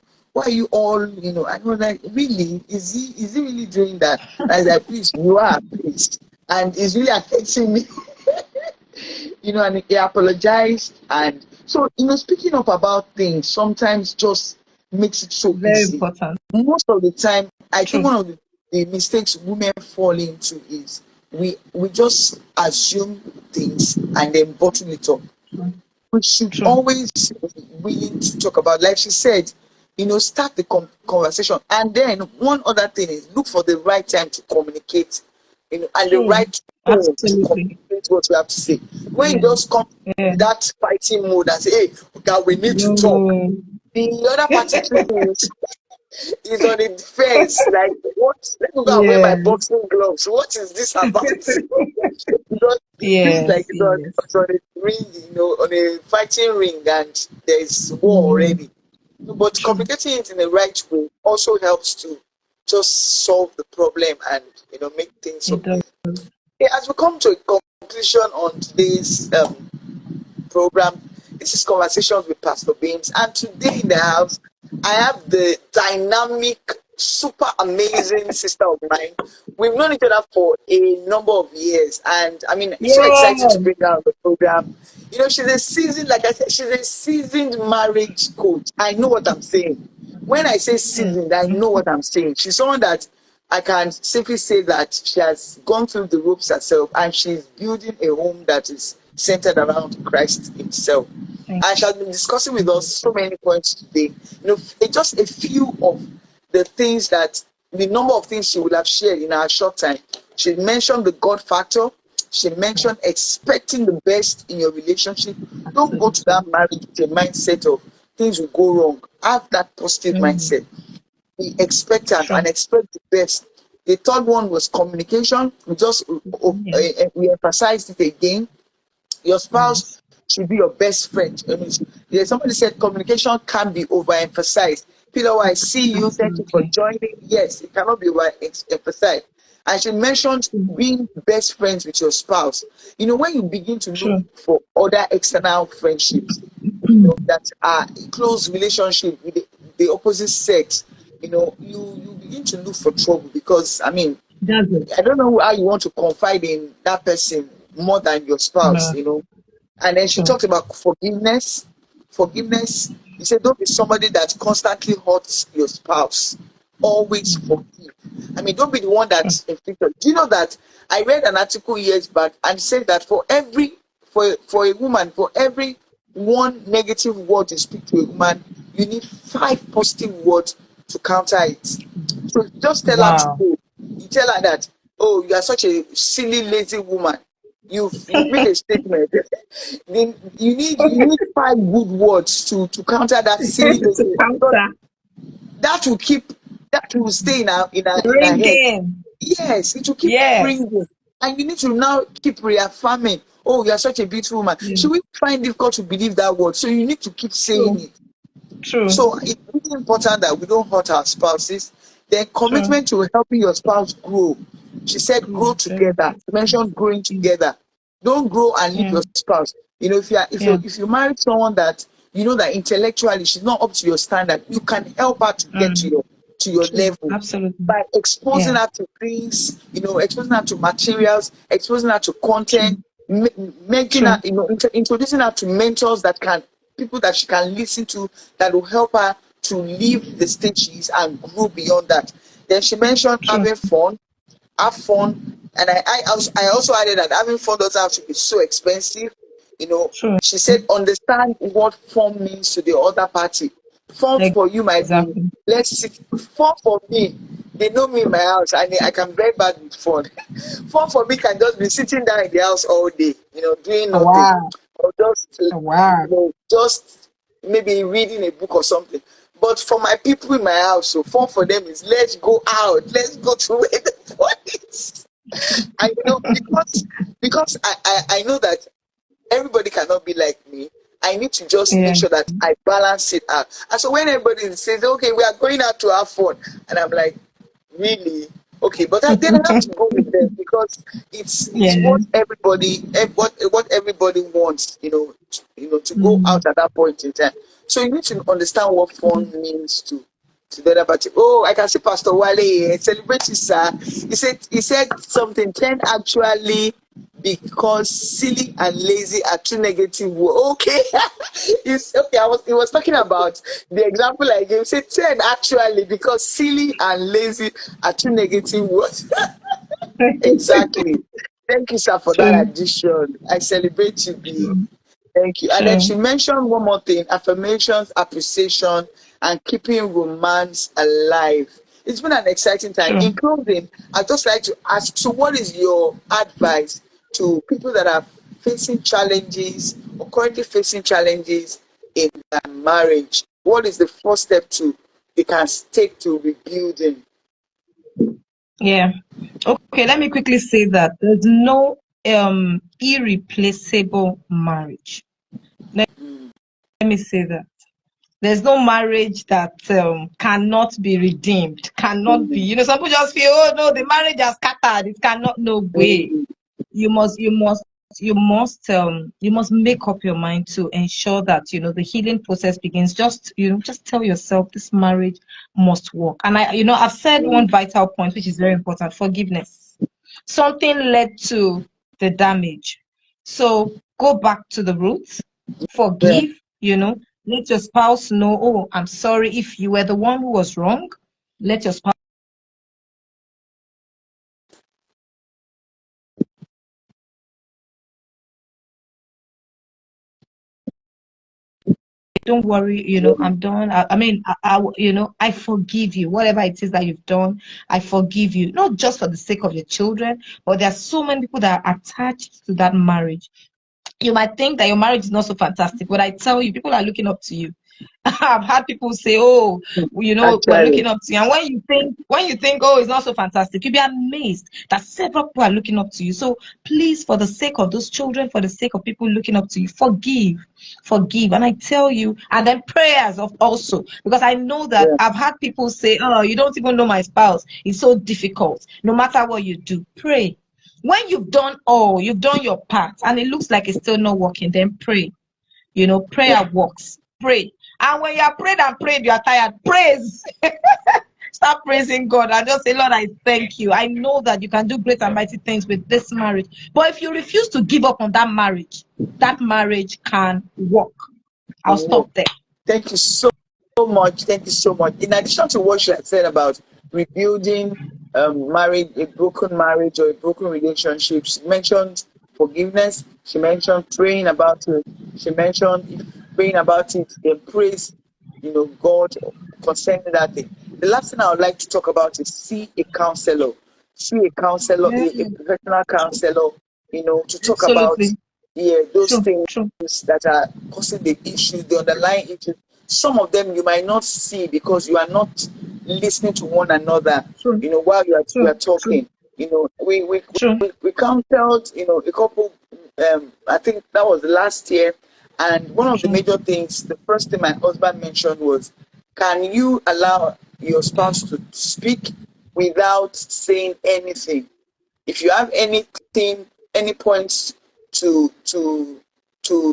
all, I was like, really? Is he really doing that? And I was like, please, you are, please. And it's really affecting me. And he apologized. And so, speaking up about things sometimes just makes it so Very easy. important. Most of the time, I think True. one of the mistakes women fall into is we just assume things and then bottle it up. True. We should True. always be willing to talk about, like she said, start the conversation. And then one other thing is look for the right time to communicate, and the True. right tone to Absolutely. communicate what you have to say. When you Yeah. just come Yeah. in that fighting mode and say, hey, God, we need to talk. No. The other party too is on the defense. Like, what? Let me go and wear my Yes. boxing gloves. What is this about? Because this is like Yes. Yes. it's on a ring, on a fighting ring, and there's war Mm. already. But True. communicating it in the right way also helps to just solve the problem and make things so It does. easy. Okay, as we come to a conclusion on today's program, This is Conversations with Pastor Bims, and today in the house, I have the dynamic, super amazing sister of mine. We've known each other for a number of years, and I mean, it's so exciting to Yeah. bring her on the program. You know, she's a seasoned, like I said, she's a seasoned marriage coach. I know what I'm saying. When I say seasoned, I know what I'm saying. She's someone that I can safely say that she has gone through the ropes herself, and she's building a home that is centered around Christ himself. And she has been discussing with us so many points today. You know, just a few of the things that, the number of things she would have shared in our short time. She mentioned the God factor. She mentioned expecting the best in your relationship. Don't go to that marriage with a mindset of things will go wrong. Have that positive mindset. Be expectant and expect the best. The third one was communication. We emphasized it again. Your spouse should be your best friend. I mean, somebody said communication can be overemphasized. Peter, I see you. Thank you for joining. Yes, it cannot be overemphasized. And she mentioned being best friends with your spouse. You know, when you begin to look for other external friendships, you know, that are close relationship with the opposite sex, you know, you begin to look for trouble, because I mean, I don't know how you want to confide in that person more than your spouse, you know. And then she talked about forgiveness. Forgiveness. He said, don't be somebody that constantly hurts your spouse. Always forgive. I mean, don't be the one that's inflicted. Do you know that I read an article years back and said that for a woman, for every one negative word you speak to a woman, you need 5 positive words to counter it. So just tell her to go. You tell her that, oh, you are such a silly, lazy woman. You've made a statement. Then you need 5 good words to counter that silly, lazy woman. That will stay in our head. Yes, it will keep bringing. And you need to now keep reaffirming, oh, you are such a beautiful woman. Should we find it difficult to believe that word? So you need to keep saying it. So it's really important that we don't hurt our spouses. Then commitment to helping your spouse grow. She said grow together. She mentioned growing together. Don't grow and leave your spouse. You know, if you marry someone that you know that intellectually she's not up to your standard, you can help her to get to your level. Absolutely. By exposing her to things, you know, exposing her to materials, exposing her to content, making her, you know, introducing her to mentors people that she can listen to, that will help her to leave the stage she is and grow beyond that. Then she mentioned having fun, have fun, and I also added that having fun doesn't have to be so expensive. You know, she said understand what fun means to the other party. Fun for you might be, let's see, fun for me, they know me in my house and I can very bad with fun. Fun for me can just be sitting down in the house all day, you know, doing nothing. Or just, you know, just maybe reading a book or something. But for my people in my house, so fun for them is let's go out, let's go to where the fun is. And you know, because I know that everybody cannot be like me. I need to just make sure that I balance it out. And so when everybody says, okay, we are going out to have fun, and I'm like, really? Okay, but then I have to go with them, because it's what everybody wants, you know, to go out at that point in time. So you need to understand what fun means to the other party. Oh, I can see Pastor Wale celebrate you, sir. He said something. 10 actually, because silly and lazy are 2 negative words. Okay, okay. He was talking about the example I gave. He said 10 actually, because silly and lazy are 2 negative words. Exactly. Thank you, sir, for that addition. I celebrate you, B. Thank you. And then she mentioned one more thing: affirmations, appreciation, and keeping romance alive. It's been an exciting time. In closing, I'd just like to ask, so what is your advice to people that are facing challenges or currently facing challenges in their marriage? What is the first step they can take to rebuilding? Yeah. Okay, let me quickly say that there's no irreplaceable marriage. Let me say that. There's no marriage that cannot be redeemed, cannot be. You know, some people just feel, oh no, the marriage has scattered. It cannot, no way. You must you must make up your mind to ensure that the healing process begins. Just tell yourself this marriage must work. And I've said one vital point which is very important: forgiveness. Something led to the damage, so go back to the roots, Yeah. forgive. Let your spouse know, oh, I'm sorry if you were the one who was wrong. Let your spouse, don't worry, I'm done. I mean, I forgive you. Whatever it is that you've done, I forgive you. Not just for the sake of your children, but there are so many people that are attached to that marriage. You might think that your marriage is not so fantastic, but I tell you, people are looking up to you. I've had people say, "Oh, we're Actually, looking up to you." And when you think, "Oh, it's not so fantastic," you'll be amazed that several people are looking up to you. So please, for the sake of those children, for the sake of people looking up to you, forgive. And I tell you, and then prayers of also, because I know that yeah. I've had people say, "Oh, you don't even know my spouse. It's so difficult." No matter what you do, pray. When you've done your part, and it looks like it's still not working, then pray. Prayer works. Pray. And when you are prayed and prayed, you are tired. Praise. Start praising God and just say, Lord, I thank you. I know that you can do great and mighty things with this marriage. But if you refuse to give up on that marriage can work. I'll Well, stop there. thank you so much. Thank you so much. In addition to what she had said about rebuilding marriage, a broken marriage or a broken relationship, she mentioned forgiveness. She mentioned praying about it. She mentioned if praying about it, then praise, God concerning that thing. The last thing I would like to talk about is see a counselor. See a counselor, Yeah, a professional counselor, to talk about, absolutely. yeah, those True, things true, that are causing the issues, the underlying issues. Some of them you might not see because you are not listening to one another, true, while you are true, true, talking. true. We counseled, a couple, I think that was last year, and one of the True. major things, the first thing my husband mentioned was, can you allow your spouse to speak without saying anything? If you have anything, any points to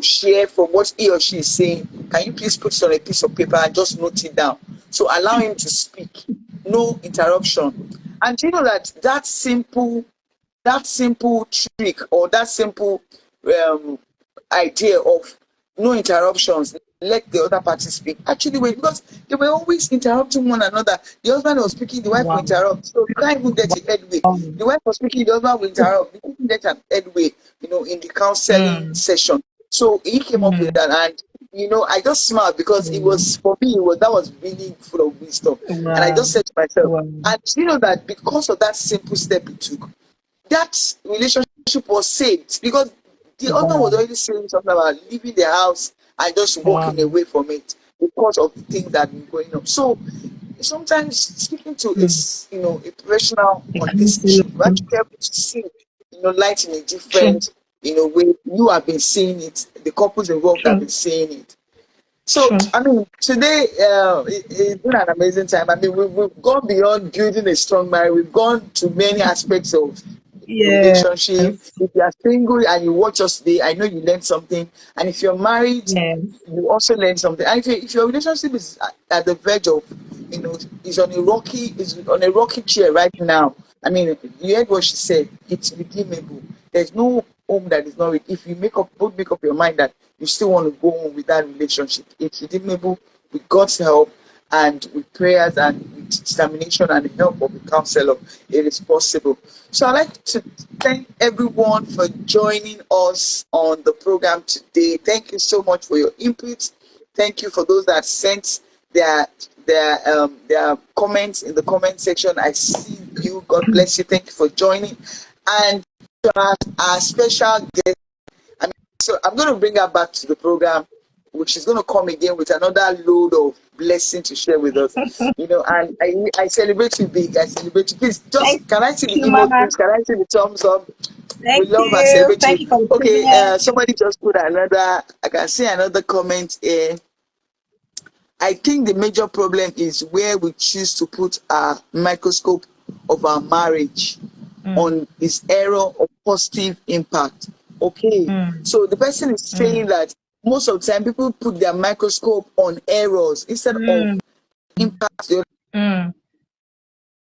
share from what he or she is saying, can you please put it on a piece of paper and just note it down? So allow him to speak, no interruption. And you know that simple trick, or that simple um, idea of no interruptions, let the other party speak, actually wait, because they were always interrupting one another. The husband was speaking, the wife will Wow. interrupt, so you can't even get a headway. The wife was speaking, the husband will interrupt, you couldn't get an headway, in the counseling Mm, session. So he came up with mm, that, and I just smiled because it was, for me, that was really full of wisdom. And I wow. just said to myself, Wow. and you know that because of that simple step he took, that relationship was saved, because the other was Wow. already saying something about leaving the house and just Wow. walking away from it because of the things that have been going on. So sometimes speaking to Mm. a professional A on this counselor. issue, you have to be able to see light in a True, different way. You have been seeing it, the couples involved have been true, seeing it. So, true. I mean, today it's been an amazing time. I mean, we've gone beyond building a strong marriage. We've gone to many aspects of relationship. Yes, If you are single and you watch us today, I know you learned something. And if you're married, yes, you also learn something. And if your relationship is at the verge of, is on a rocky chair right now. I mean, you heard what she said. It's redeemable. There's no home that is not. If you both make up your mind that you still want to go on with that relationship, it's redeemable with God's help and with prayers and with determination and the help of the counselor. It is possible. So I'd like to thank everyone for joining us on the program today. Thank you so much for your input. Thank you for those that sent their their comments in the comment section. I see you. God bless you. Thank you for joining. And our special guest, I mean, so I'm going to bring her back to the program, which is going to come again with another load of blessing to share with us. And I celebrate you big. I celebrate you. Please, thank just can I see the you, Mama. emojis? Can I see the thumbs up? We Thank love and you. celebrate Thank you. you for the Okay, privilege. somebody just put another. I can see another comment here. I think the major problem is where we choose to put our microscope of our marriage Mm, on its error or positive impact. Okay. Mm. So the person is saying Mm. that most of the time people put their microscope on errors instead of Mm. impact. Mm.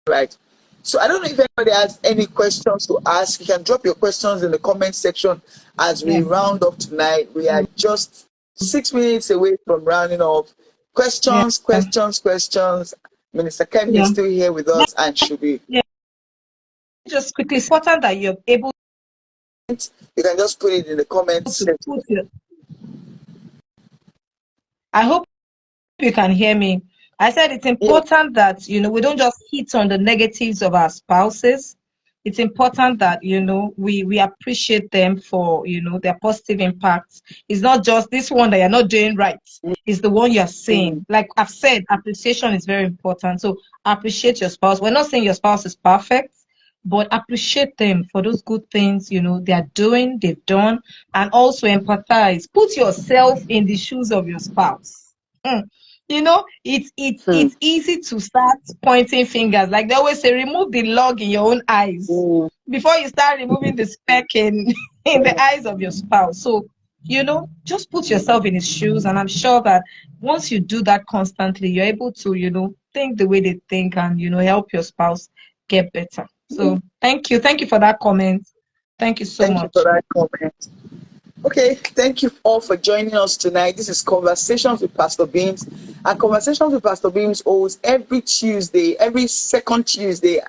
Right. So I don't know if anybody has any questions to ask. You can drop your questions in the comment section as we Yeah. round up tonight. We are just 6 minutes away from rounding off. Yeah. Questions, questions, questions. Minister Kemi is Yeah. still here with us and should be. Yeah. Just quickly, it's important that you're able You can just put it in the comments to section. put your. I hope you can hear me. I said it's Yeah. important that, we don't just hit on the negatives of our spouses. It's important that, we appreciate them for, their positive impacts. It's not just this one that you're not doing right. It's the one you're Mm, saying. Like I've said, appreciation is very important. So appreciate your spouse. We're not saying your spouse is perfect, but appreciate them for those good things, they are doing, they've done, and also empathize. Put yourself in the shoes of your spouse. Mm. mm, It's easy to start pointing fingers. Like they always say, remove the log in your own eyes mm, before you start removing the speck in in the eyes of your spouse. So, just put yourself in his shoes, and I'm sure that once you do that constantly, you're able to, think the way they think and help your spouse get better. mm. So, thank you for that comment. Thank you so Thank you for much. that comment. Okay, thank you all for joining us tonight. This is Conversations with Pastor Beams. And Conversations with Pastor Beams holds every Tuesday, every second Tuesday,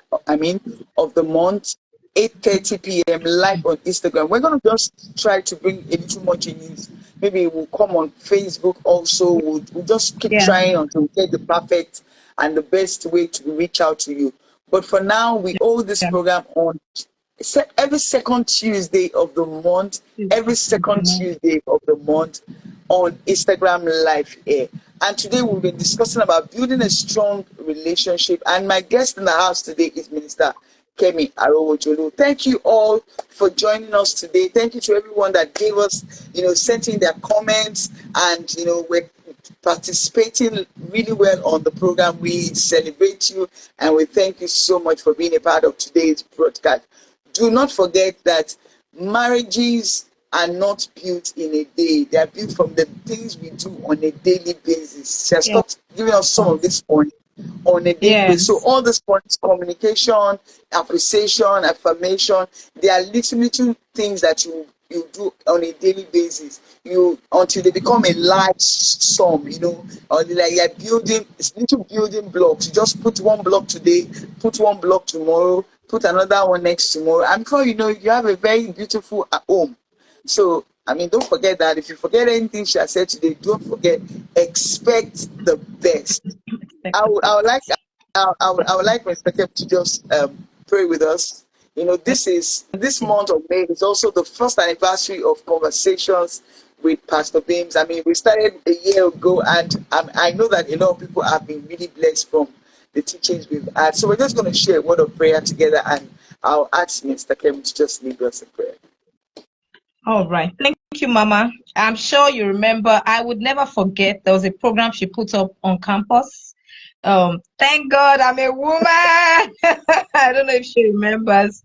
of the month, 8:30 p.m. live on Instagram. We're going to just try to bring a little more changes. Maybe we'll come on Facebook also. We'll just keep Yeah, trying until we get the perfect and the best way to reach out to you. But for now, we hold this yeah. program on every second Tuesday of the month, every second Tuesday of the month on Instagram Live here. And today we've been discussing about building a strong relationship. And my guest in the house today is Minister Kemi Arowojolu. Thank you all for joining us today. Thank you to everyone that gave us, sent in their comments and, we're participating really well on the program. We celebrate you and we thank you so much for being a part of today's broadcast. Do not forget that marriages are not built in a day. They are built from the things we do on a daily basis. She has Yeah. stopped giving us some of these points on a daily basis. So Yes. all these points, communication, appreciation, affirmation, they are little things that you do on a daily basis. Until they become a large sum, or like you're building little building blocks. You just put one block today, put one block tomorrow, put another one next tomorrow. And before you know it, you have a very beautiful home. So, don't forget that. If you forget anything she has said today, don't forget, expect the best. Expect I the would, I would like best. I would like Mr. Kep to just pray with us. This month of May is also the first anniversary of Conversations with Pastor Beams. We started a year ago, and I know that a lot of people have been really blessed from the teachings we've had. So we're just going to share a word of prayer together, and I'll ask Mr. Kep to just lead us in prayer. All right. Thank you, Mama. I'm sure you remember. I would never forget. There was a program she put up on campus. Thank God I'm a woman. I don't know if she remembers,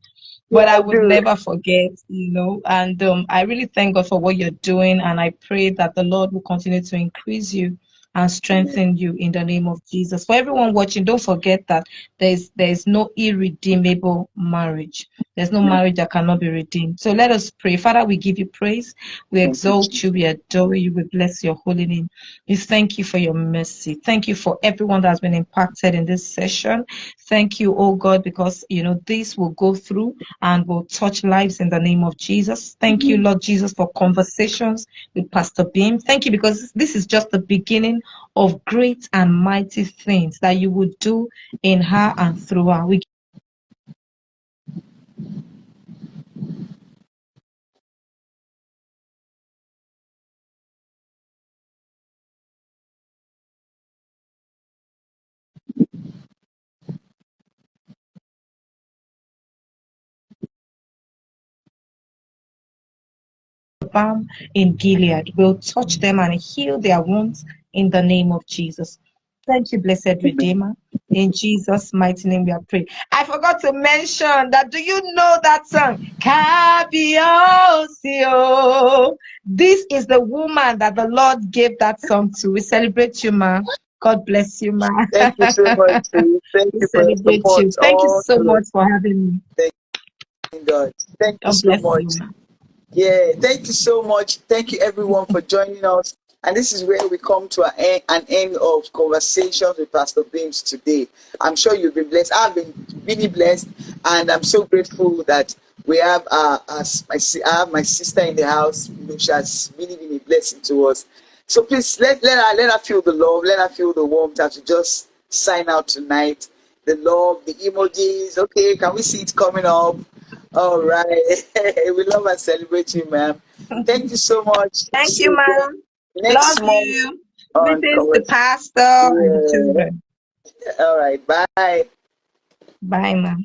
Yeah, but I I would do. never forget, And I really thank God for what you're doing. And I pray that the Lord will continue to increase you and Amen. strengthen you in the name of Jesus. For everyone watching, don't forget that there is no irredeemable marriage. There's no Amen. marriage that cannot be redeemed. So let us pray. Father, we give you praise. We Thank you, exalt you. We adore you. We bless your holy name. We thank you for your mercy. Thank you for everyone that has been impacted in this session. Thank you, oh God, because this will go through and will touch lives in the name of Jesus. Thank you, Jesus. Lord Jesus, for conversations with Pastor Beam. Thank you because this is just the beginning of great and mighty things that you would do in her and through her. We balm in Gilead will touch them and heal their wounds in the name of Jesus. Thank you, blessed Redeemer. In Jesus' mighty name we are praying. I forgot to mention that, do you know that song? Kabiosio. This is the woman that the Lord gave that song to. We celebrate you, ma. God bless you, ma. Thank you so much. Thank We you for your celebrate support you. Thank you all so through. much for having me. Thank God. Thank you God so bless you, much. ma. Yeah, thank you so much. Thank you everyone for joining us. And this is where we come to an end of conversations with Pastor Bims today. I'm sure you've been blessed. I've been really blessed, and I'm so grateful that we have I have my sister in the house. You know, she has really been a blessing to us. So please let her feel the love, let her feel the warmth as we just sign out tonight. The love, the emojis. Okay, can we see it coming up? All right. We love and celebrate you, ma'am. Thank you so much. Thank See you, you again ma. next Love month you. on Greetings to Converse. Pastor and the Yeah. children. All right. Bye. Bye, ma.